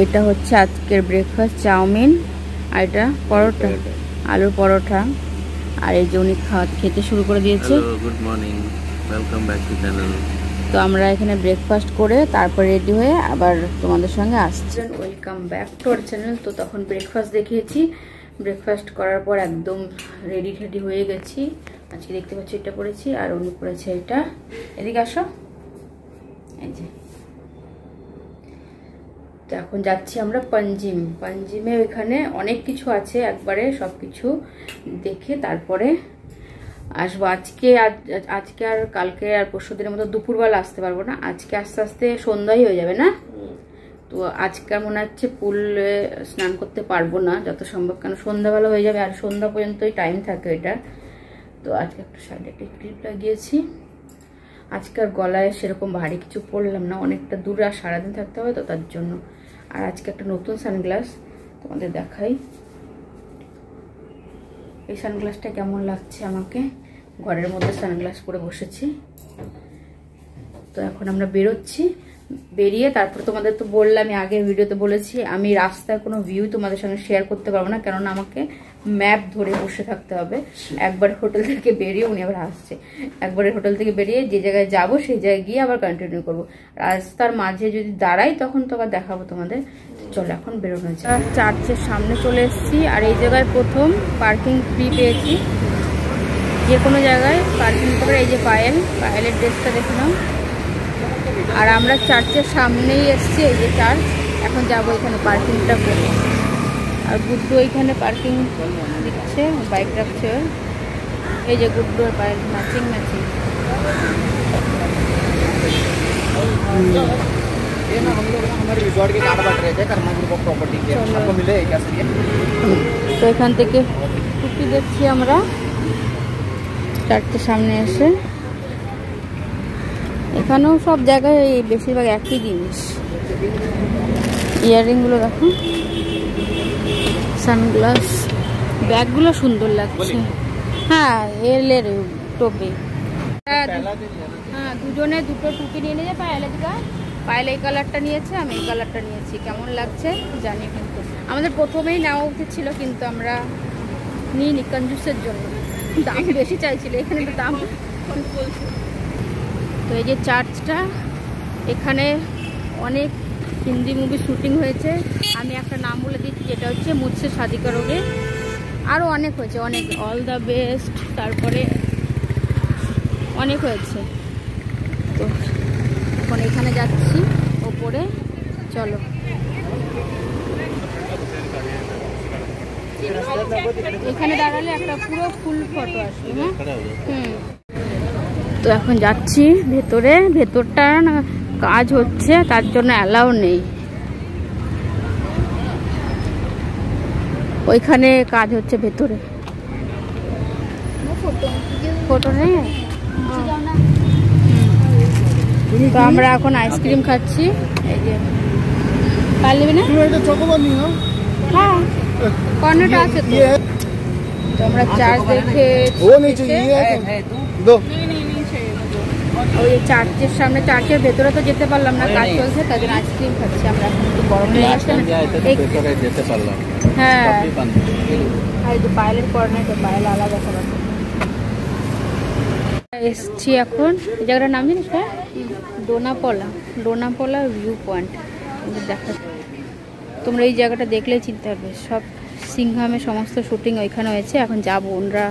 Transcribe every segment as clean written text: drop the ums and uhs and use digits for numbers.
এটা হচ্ছে আজকের ব্রেকফাস্ট, চাউমিন আর এটা পরোটা, আলুর পরোটা। আর এই যে উনি খেতে শুরু করে দিয়েছে। Good morning, welcome back to channel. তো আমরা এখানে ব্রেকফাস্ট করে তারপর রেডি হয়ে আবার তোমাদের সঙ্গে আসছি। Welcome back to our channel. তো তখন ব্রেকফাস্ট দেখিয়েছি, ব্রেকফাস্ট করার পর একদম রেডি হয়ে গেছি। আজকে দেখতে পাচ্ছি এটা পরেছি আর উনি পরেছে এটা। এদিকে আসো, এই যে। তো এখন যাচ্ছি আমরা পাঞ্জিমে। ওইখানে অনেক কিছু আছে, একবারে সব কিছু দেখে তারপরে আসবো। আজকে আর কালকে আর পরশু দিনের মতো দুপুরবেলা আসতে পারবো না। আজকে আস্তে আস্তে সন্ধ্যাই হয়ে যাবে না। তো আজকে মনে হচ্ছে পুলে স্নান করতে পারবো না যত সম্ভব, কারণ সন্ধ্যাবেলা হয়ে যাবে আর সন্ধ্যা পর্যন্তই টাইম থাকে এটা। তো আজকে একটু সাইডে একটা ক্লিপ লাগিয়েছি। আজকে আর গলায় সেরকম ভারী কিছু পরলাম না, অনেকটা দূরে আর সারাদিন থাকতে হবে তো তার জন্য। আর আজকে একটা নতুন সানগ্লাস তোমাদের দেখাই। এই সানগ্লাসটা কেমন লাগছে আমাকে, ঘরের মধ্যে সানগ্লাস পরে বসেছি। তো এখন আমরা বেরোচ্ছি, বেরিয়ে তারপর তোমাদের তো বললাম, আমি আগের ভিডিওতে বলেছি আমি রাস্তায় কোনো ভিউ তোমাদের সঙ্গে শেয়ার করতে পারবো না, কেননা আমাকে ম্যাপ ধরে বসে থাকতে হবে। একবার হোটেল থেকে বেরিয়ে, উনি আবার আসছে, একবারে হোটেল থেকে বেরিয়ে যে জায়গায় যাব সেই জায়গায় গিয়ে আবার কন্টিনিউ করবো। রাস্তার মাঝে যদি দাঁড়াই তখন তো আবার দেখাবো তোমাদের। চলো এখন বেরোনো হয়েছে। চার্চের সামনে চলে এসেছি আর এই জায়গায় প্রথম পার্কিং ফ্রি পেয়েছি। যে কোনো জায়গায় পার্কিং করে। এই যে পায়েলের ড্রেসটা দেখে নাও। আর আমরা চার্চের সামনেই এসছি, এই যে চার্চ। এখন যাবো এখানে পার্কিংটা করে। আর গুড্ডু এখানে পার্কিং দিচ্ছে, বাইক রাখছে। এই যে গুড্ডু আর পায়েল ম্যাচিং। তো এখান থেকে টুপি দেখছি আমরা চার্চের সামনে এসে। এখানেও সব জায়গায় বেশিরভাগ একই জিনিস। ইয়াররিংগুলো দেখো, সানগ্লাস, ব্যাগগুলো সুন্দর লাগছে। হ্যাঁ, এলের টুপি। হ্যাঁ, দুজনে দুটো টুপি নিয়ে নিয়েছে। পায়েল এই কালারটা নিয়েছে, আমি এই কালারটা নিয়েছি। কেমন লাগছে জানি, কিন্তু আমাদের প্রথমেই নেওয়া উচিত ছিল, কিন্তু আমরা নিইনি কনজুসের জন্য। দাম বেশি চাইছিল, এখানে তো দাম বলছে। তো এই যে চার্চটা, এখানে অনেক হিন্দি মুভি শুটিং হয়েছে। আমি একটা নাম বলে দিচ্ছি, যেটা হচ্ছে মুঝসে শাদি করোগে। আরও অনেক হয়েছে, অনেক, অল দ্য বেস্ট, তারপরে অনেক হয়েছে। তো এখন এখানে যাচ্ছি ওপরে, চলো। এখানে দাঁড়ালে একটা পুরো ফুল ফটো আসবে। হ্যাঁ, তো এখন যাচ্ছি ভেতরে। ভেতরটা না কাজ হচ্ছে, তার জন্য অ্যালাউ নেই। ওইখানে কাজ হচ্ছে ভেতরে, ফটো নেই। তো আমরা এখন আইসক্রিম খাচ্ছি। এই যে কাল নেবে না? হ্যাঁ, কর্নারটা আছে তো। তো আমরা চার্চ দেখে ওই চার্চের সামনে, চার্চের ভেতরে তো যেতে পারলাম না, কাজ চলছে, তাই জন্য আইসক্রিম খাচ্ছি আমরা। এখন একটু গরম লেগে আসছে না। হ্যাঁ, এই যে পায়েলের কর্নারটা, পায়েল আলাদা করা এসছি এখন। এই জায়গাটার নাম জানিস? হ্যাঁ, ডোনাপোলা ভিউ পয়েন্ট। দেখা, তোমরা এই জায়গাটা দেখলেই চিনতে হবে। সব সিংহামে সমস্ত শুটিং ওইখানে হয়েছে। এখন যাবো, ওনরা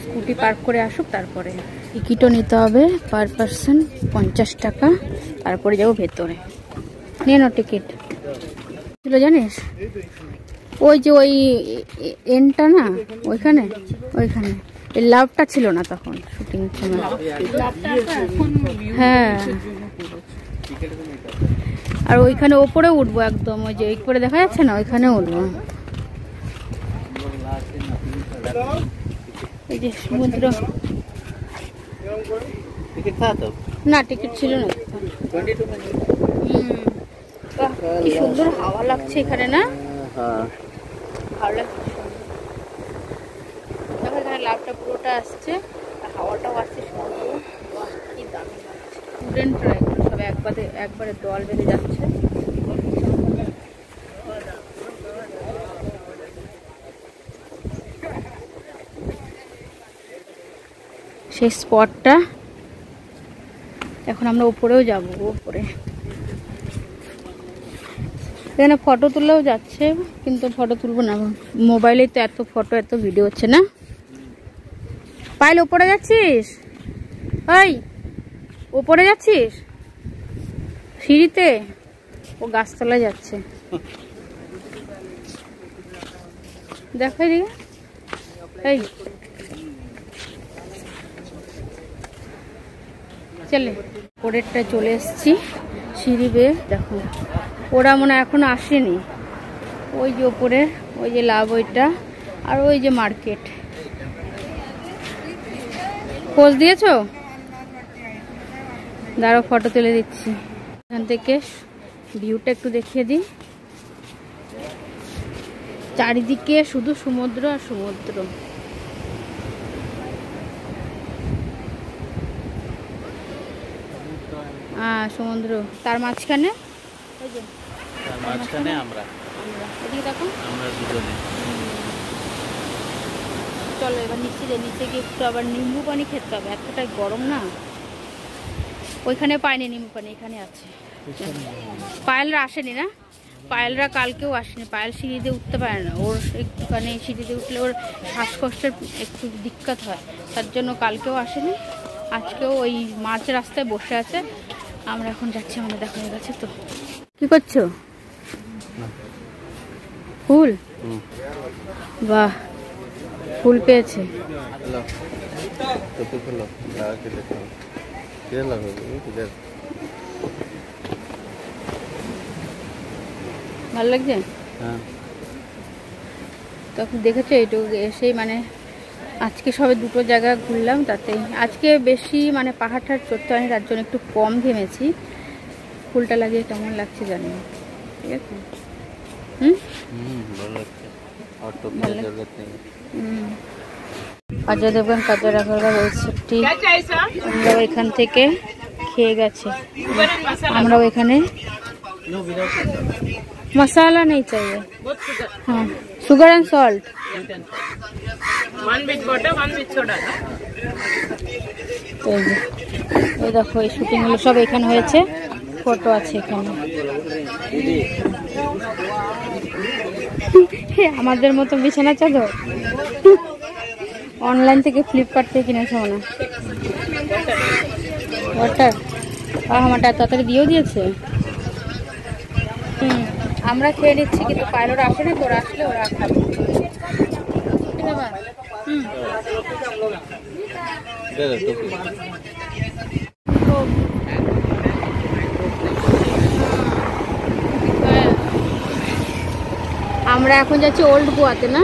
স্কুটি পার্ক করে আসুক, তারপরে টিকিটও নিতে হবে পার পার্সন 50 টাকা। তারপরে যাবো ভেতরে। নিয়ে নাও টিকিট। ছিল জানিস, ওই যে ওই এনটা না, ওইখানে এই লাভটা ছিল না তখন শুটিং সময়। হ্যাঁ, আর ওইখানে ওপরে উঠবো একদম, ওই যে করে দেখা যাচ্ছে না, ওইখানে উঠবো। এই যে সমুদ্র। না, টিকিট ছিল না। কি সুন্দর হাওয়া লাগছে এখানে না? ভালো লাগছে। দেখো এখানে লাভটা পুরোটা আসছে, হাওয়াটাও আসছে সুন্দর। কি দারুণ লাগছে। স্টুডেন্টরা সব একবারে দল বেঁধে যাচ্ছে। সেই স্পটটা। এখন আমরা উপরেও যাব, উপরে এখানে ফটো তুললেও যাচ্ছে, কিন্তু ফটো তুলবো না, মোবাইলে তো এত ফটো এত ভিডিও হচ্ছে না। পাইল উপরে যাচ্ছিস? ওই উপরে যাচ্ছিস সিঁড়িতে? ও গাছতলায় যাচ্ছে, দেখো এদিকে। এই চলে উপরেরটা চলে এসছি সিঁড়ি বেয়ে। দেখো ওরা মনে হয় এখনো আসেনি। ওই যে ওপরে ওই যে লাভ ওইটা, আর ওই যে মার্কেট। পোজ দিয়েছো? দাঁড়াও ফটো তুলে দিচ্ছি। এখান থেকে ভিউটা একটু দেখিয়ে দিই। চারিদিকে শুধু সমুদ্র আর সমুদ্র। সমুদ্র, তার মাঝখানে ওই যে আমরা এদিকে দেখো, আমরা দুজনে। চলো এবার নিচে যাই, নিচে গিয়ে একটু আবার নিম্বু পানি খেতে হবে, এতটাই গরম না। ওইখানে পাইনি নিম্বু পানি, এখানে আছে। পায়েলরা আসেনি না? পায়েলরা কালকেও আসেনি। পায়েল সিঁড়িতে উঠতে পারে না, ওর একটুখানি সিঁড়িতে উঠলে ওর শ্বাসকষ্টের একটু দিক্কত হয়, তার জন্য কালকেও আসেনি। আজকেও ওই মাঝ রাস্তায় বসে আছে। আমরা এখন যাচ্ছি, আমাদের দেখা হয়ে গেছে। তো কি করছো? ফুল? বাহ, ফুল পেয়েছে। ভালো লাগছে? তখন দেখেছো এইটুকু এসেই, মানে আজকে সবে দুটো জায়গা ঘুরলাম, তাতেই আজকে বেশি মানে পাহাড়টার চড়তে হয়নি, তার জন্য একটু কম ঘেমেছি। ফুলটা লাগিয়ে কেমন লাগছে জানি না, ঠিক আছে? অজয় দেবগন কাজরা ঘরবা রেসিপি আমরা এখান থেকে খেয়ে গেছে। আমরা এখানে मसाला नहीं चाहिए, हाँ sugar and salt, 1 with water 1 with soda। এই দেখো এই শুটিং গুলো সব এখানে হয়েছে, ফটো আছে এখানে। আমাদের মতো বিছানা চাদর অনলাইন থেকে ফ্লিপকার্ট থেকে কিনেছে মনে হয়। ওয়াটার আমারটা তাড়াতাড়ি দিয়েও দিয়েছে। আমরা খেয়ে নিচ্ছি, কিন্তু পাইলট আসে না, তোরা আসলে ওরা খাবে। আমরা এখন যাচ্ছি ওল্ড গোয়াতে না?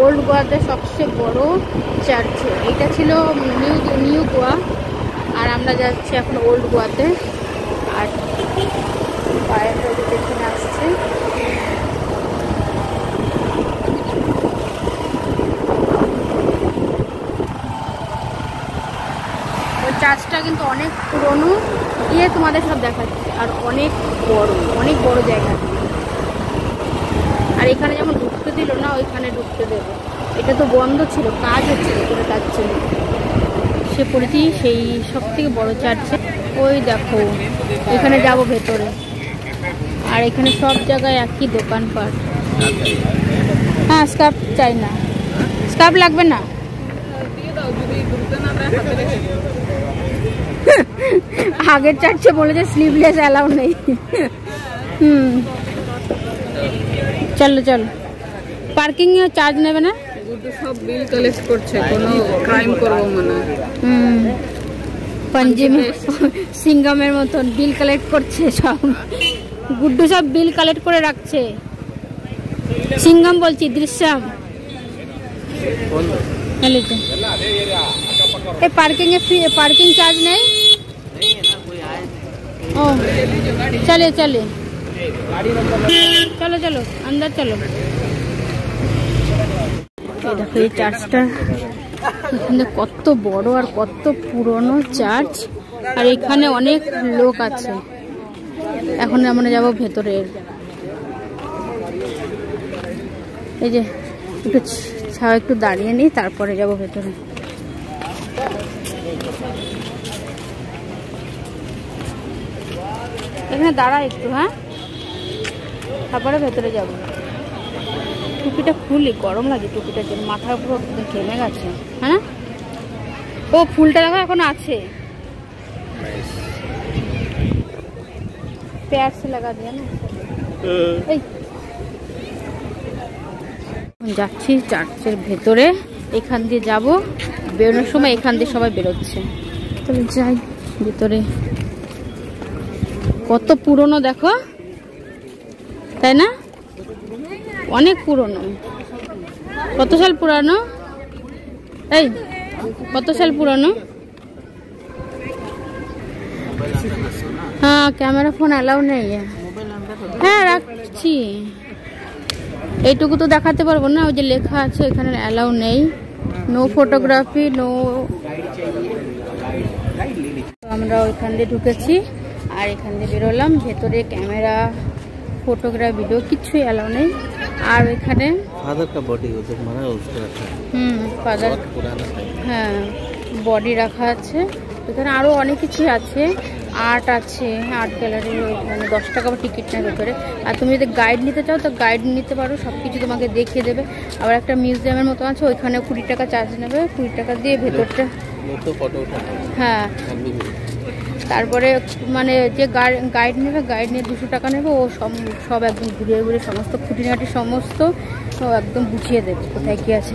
ওল্ড গোয়াতে সবচেয়ে বড় চার্চ, এটা ছিল নিউ গোয়া, আর আমরা যাচ্ছি এখন ওল্ড গোয়াতে। আর পায়ের পেছনে আসছে। ওই চার্চটা কিন্তু অনেক পুরনো, গিয়ে তোমাদের সব দেখাচ্ছে, আর অনেক বড় জায়গা। আর এখানে যখন ঢুকতে দিল না, ওইখানে ঢুকতে দেবে। এটা তো বন্ধ ছিল, কাজ হচ্ছিল, করে কাজ ছিল। সে পড়েছি সেই সব থেকে বড় চার্চে। ওই দেখো এখানে যাব ভেতরে, আর এখানে সব জায়গায় একই দোকানপাট। হ্যাঁ স্কার্ফ চাই না, স্কার্ফ লাগবে না। আগের চার্চে বলেছে স্লিভলেস অ্যালাউ নেই। চলো চলো, পার্কিং এ চার্জ নেবে না? সব বিল কালেক্ট করছে, কোনো ক্রাইম করবো মনে হয়। পাঞ্জাবি সিঙ্গামের মতন বিল কালেক্ট করছে সব। গুড্ডু সব বিল কালেক্ট করে রাখছে। সিঙ্গাম বলছি, দৃশ্যম। এই পার্কিং এ ফ্রি, পার্কিং চার্জ নেই। ও চলে চলে, চলো চলো अंदर চলো। এই দেখো এই চার্চটা এখানে কত বড় আর কত পুরনো চার্চ, আর এখানে অনেক লোক আছে। এখন আমরা যাব ভেতরে। এই যে একটু দাঁড়িয়ে নিই, তারপরে যাব ভেতরে। এখানে দাঁড়া একটু, হ্যাঁ, তারপরে ভেতরে যাব। টুপিটা খুলি, গরম লাগে টুপিটার জন্য, মাথার পুরো ঘেমে গেছে। হ্যাঁ, ও ফুলটা দেখো এখন আছে, প্যার সে লাগা দিয়ে না। এই যাচ্ছি চার্চের ভেতরে, এখান দিয়ে যাব। বেরোনোর সময় এখান দিয়ে সবাই বেরোচ্ছে, তাহলে যাই ভেতরে। কত পুরনো দেখো, তাই না? অনেক পুরনো। কত সাল পুরানো? এই কত সাল পুরানো? হ্যাঁ, ক্যামেরা ফোন অ্যালাউ নেই। হ্যাঁ রাখছি, এইটুকু তো দেখাতে পারবো না, ওই যে লেখা আছে এখানে অ্যালাউ নেই, নো ফটোগ্রাফি, নো। আমরা ওইখান দিয়ে ঢুকেছি আর এখান দিয়ে বেরোলাম। ভেতরে ক্যামেরা, ফটোগ্রাফি, ভিডিও কিছুই অ্যালাউ নেই। আর ওইখানে ফাদার, হ্যাঁ, বডি রাখা আছে। এখানে আরো অনেক কিছু আছে, আর্ট আছে, আর্ট গ্যালারি। ওইখানে 10 টাকা টিকিট নেয় ভেতরে। আর তুমি যদি গাইড নিতে চাও তো গাইড নিতে পারো, সব কিছু তোমাকে দেখিয়ে দেবে। আবার একটা মিউজিয়ামের মতো আছে, ওইখানে 20 টাকা চার্জ নেবে, 20 টাকা দিয়ে ভেতরটা। হ্যাঁ, তারপরে মানে যে গাইড নেবে, গাইড নিয়ে 200 টাকা নেবে। ও সব একদম ঘুরিয়ে ঘুরিয়ে সমস্ত খুঁটিনাটি সমস্ত একদম বুঝিয়ে দেবে কোথায় কি আছে।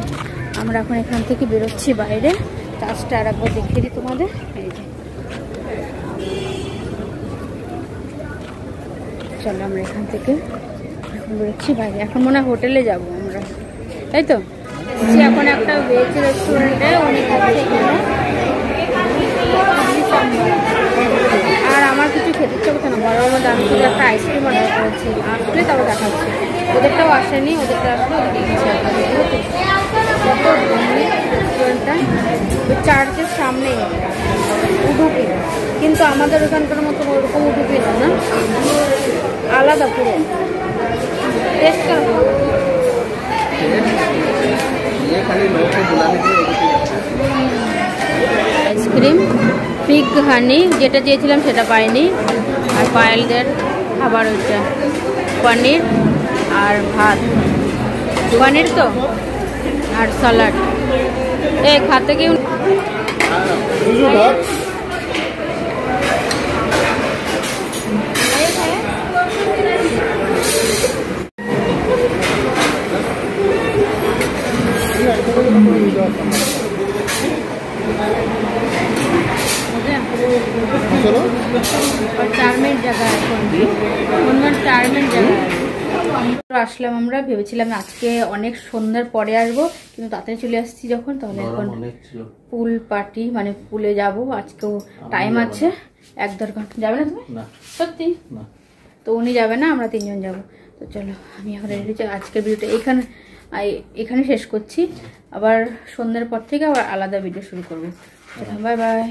আমরা এখন এখান থেকে বেরোচ্ছি বাইরে, চার্জটা আর একবার দেখিয়ে দিই তোমাদের। এই যে চলো আমরা এখান থেকে এখন বেরোচ্ছি বাইরে। এখন মনে হয় হোটেলে যাবো আমরা, তাই তো? এখন একটা ভেজ রেস্টুরেন্টে অনেক আছে এখানে। আর আমার কিছু খেতে ইচ্ছে করছে না, বড় বড় দাম থেকে একটা আইসক্রিম অর্ডার করেছি, আসলে তাও দেখাচ্ছি। ওদেরটাও আসেনি, ওদেরটা আসলে ওদের ইচ্ছে রেস্টুরেন্টটা ওই চার্চের সামনেই, উডুপি। কিন্তু আমাদের ওখানকার মতো ওরকম উডুপি না, আলাদা পুরো। টেস্ট করো। আইসক্রিম, পিগ হানি, যেটা চেয়েছিলাম সেটা পাইনি। আর পায়েলদের খাবার ওইটা পনির আর ভাত, পনির তো, আর স্যালাড। খাতে কি আসলাম। আমরা ভেবেছিলাম আজকে অনেক সন্ধ্যার পরে আসবো, কিন্তু তাড়াতাড়ি চলে আসছি যখন, তাহলে এখন পুল পার্টি মানে পুলে যাব। আজকেও টাইম আছে 1-1.5 ঘন্টা। যাবে না তুমি? সত্যি? তো উনি যাবে না, আমরা 3 জন যাবো। তো চলো আমি এখন রেডি। আজকের ভিডিওটা এখানে শেষ করছি। আবার সন্ধ্যার পর থেকে আবার আলাদা ভিডিও শুরু করবো। Bye bye.